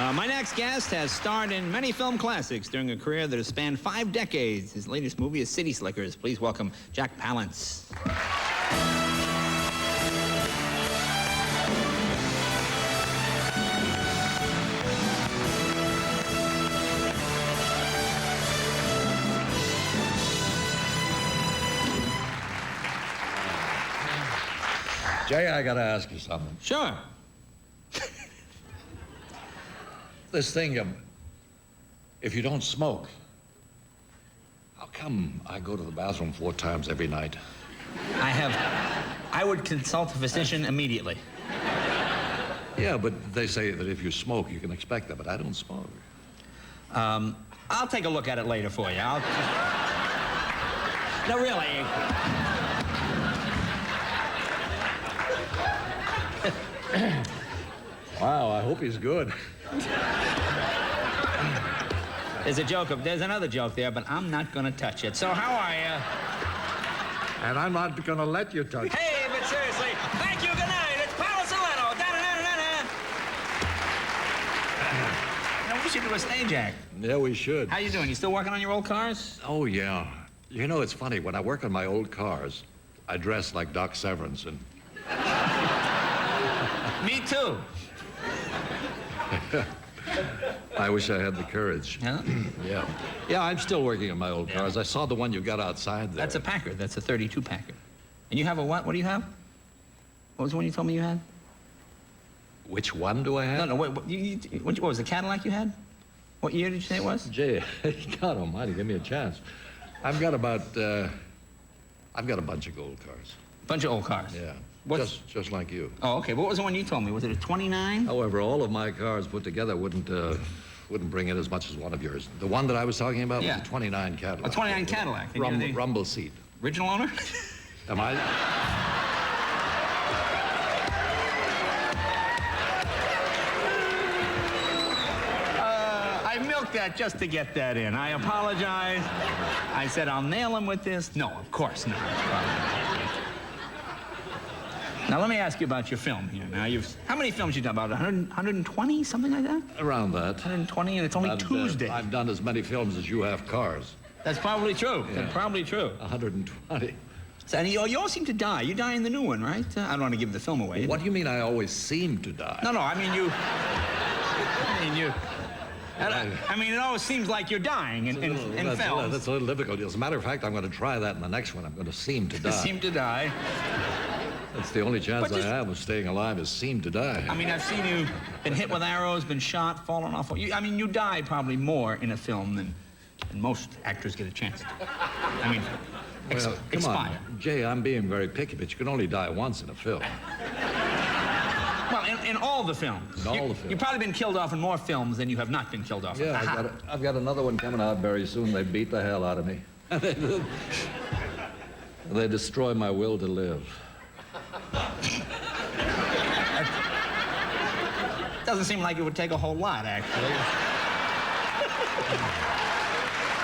My next guest has starred in many film classics during a career that has spanned 5 decades. His latest movie is City Slickers. Please welcome Jack Palance. Jay, I gotta ask you something. Sure. This thing, if you don't smoke, how come I go to the bathroom 4 times every night? I would consult a physician immediately. Yeah, but they say that if you smoke, you can expect that, but I don't smoke. I'll take a look at it later for you. No, really. Wow, I hope he's good. There's another joke there, but I'm not gonna touch it. So how are you? And I'm not gonna let you touch it. Hey, but seriously, thank you, good night. It's PALANCE and LENO. Now, we should do a stage act. Yeah, we should. How you doing? You still working on your old cars? Oh, yeah. You know, it's funny. When I work on my old cars, I dress like Doc Severinsen. And... Me too. I wish I had the courage. Yeah? Yeah. Yeah, I'm still working on my old cars. I saw the one you got outside there. That's a Packard. That's a 32 Packard. And you have a what? What do you have? What was the one you told me you had? Which one do I have? No, what was the Cadillac you had? What year did you say it was? Jay, God almighty, give me a chance. I've got a bunch of gold cars. Bunch of old cars? Yeah. What's... Just like you. Oh, okay. What was the one you told me? Was it a 29? However, all of my cars put together wouldn't bring in as much as one of yours. The one that I was talking about was a 29 Cadillac. A 29 Cadillac. Rumble seat. Original owner? Am I? I milked that just to get that in. I apologize. I said I'll nail him with this. No, of course not. Now, let me ask you about your film here. Now, how many films you done? About 120, something like that? Around that. 120, and it's only Tuesday. I've done as many films as you have cars. That's probably true. Yeah. That's probably true. 120. So, and you all seem to die. You die in the new one, right? I don't want to give the film away. What do you mean I always seem to die? No, I mean you... I mean, it always seems like you're dying in films. That's a little difficult. As a matter of fact, I'm going to try that in the next one. I'm going to seem to die. Seem to die. That's the only chance I have of staying alive is seem to die. I mean, I've seen you been hit with arrows, been shot, fallen off. I mean, you die probably more in a film than most actors get a chance to. I mean, well, come on, Jay, I'm being very picky, but you can only die once in a film. Well, in all the films. In all the films. You've probably been killed off in more films than you have not been killed off. Yeah, I've got another one coming out very soon. They beat the hell out of me. They destroy my will to live. Doesn't seem like it would take a whole lot, actually.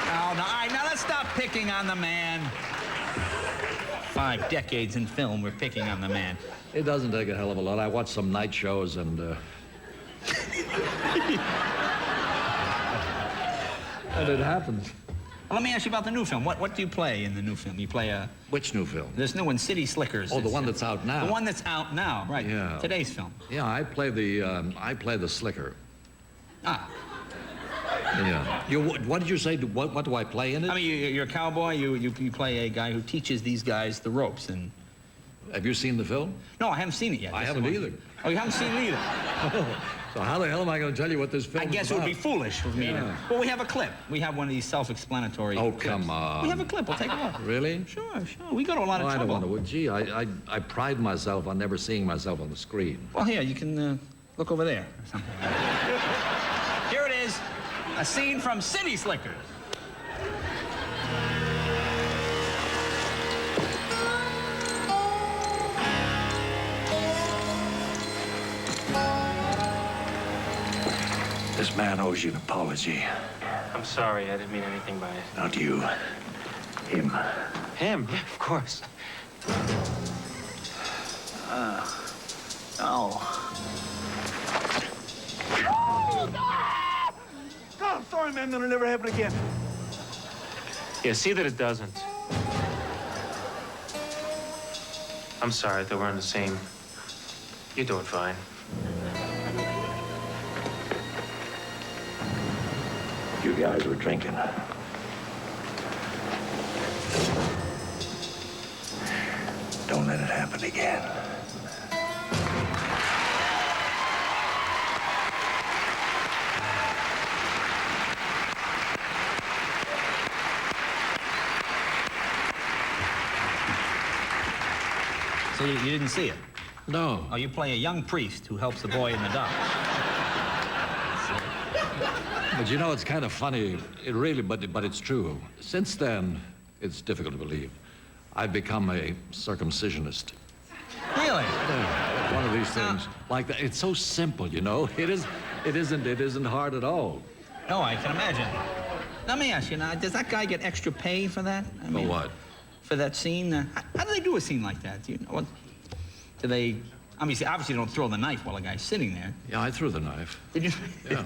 No, all right, now let's stop picking on the man. 5 decades in film, we're picking on the man. It doesn't take a hell of a lot. I watch some night shows and, and it happens. Well, let me ask you about the new film. What do you play in the new film? You play a... Which new film? This new one, City Slickers. Oh, the one that's out now. The one that's out now, right. Yeah. Today's film. Yeah, I play the slicker. Ah. Yeah. What did you say? What do I play in it? I mean, you're a cowboy. You play a guy who teaches these guys the ropes. And have you seen the film? No, I haven't seen it yet. I haven't either. Oh, you haven't seen it either? So how the hell am I going to tell you what this film is about? I guess it would be foolish of me to... Well, we have a clip. We have one of these self-explanatory clips. Come on. We have a clip. We'll take a look. Really? Sure. We go to a lot of trouble. I don't want to. Gee, I pride myself on never seeing myself on the screen. Well, here, you can look over there or something. Here it is. A scene from City Slickers. This man owes you an apology. I'm sorry, I didn't mean anything by it. Not you. Him. Him? Yeah, of course. Oh. man. That'll never happen again. Yeah, see that it doesn't. I'm sorry that we're on the same. You're doing fine. You guys were drinking. Don't let it happen again. So you didn't see it? No. Oh, you play a young priest who helps the boy in the dock. But you know, it's kind of funny. It really, but it's true. Since then, it's difficult to believe. I've become a circumcisionist. Really? Yeah, one of these things like that. It's so simple, you know. It isn't hard at all. No, I can imagine. Let me ask you now, does that guy get extra pay for that? I For what? For that scene? How do they do a scene like that? Do you know what? Do they, obviously they don't throw the knife while a guy's sitting there. Yeah, I threw the knife. Did you? Yeah.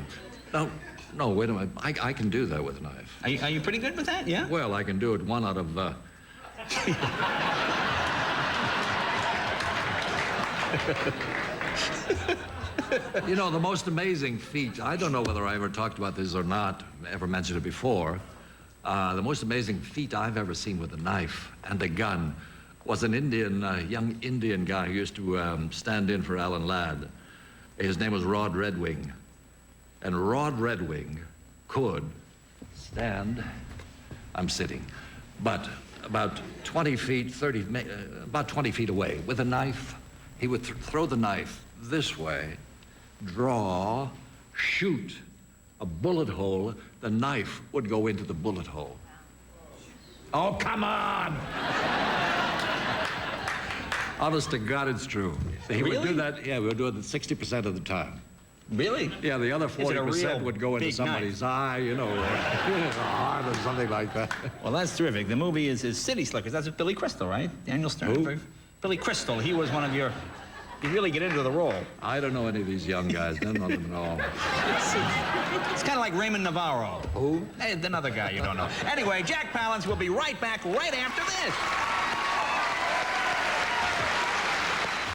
No, wait a minute. I can do that with a knife. Are you pretty good with that, yeah? Well, I can do it one out of, You know, the most amazing feat, I don't know whether I ever talked about this or not, ever mentioned it before. The most amazing feat I've ever seen with a knife and a gun was an young Indian guy who used to stand in for Alan Ladd. His name was Rod Redwing. And Rod Redwing could stand, I'm sitting, but about 20 feet, about 20 feet away with a knife. He would throw the knife this way, draw, shoot a bullet hole. The knife would go into the bullet hole. Oh, come on! Honest to God, it's true. He would do that, yeah, we would do it 60% of the time. Really? Yeah, the other 40% would go into big somebody's eye, you know, or heart or something like that. Well, that's terrific. The movie is City Slickers. That's with Billy Crystal, right? Daniel Sternberg. Who? Billy Crystal. He was one of your... You really get into the role. I don't know any of these young guys. None of them at all. It's kind of like Raymond Navarro. Who? Hey, another guy you don't know. Anyway, Jack Palance will be right back right after this.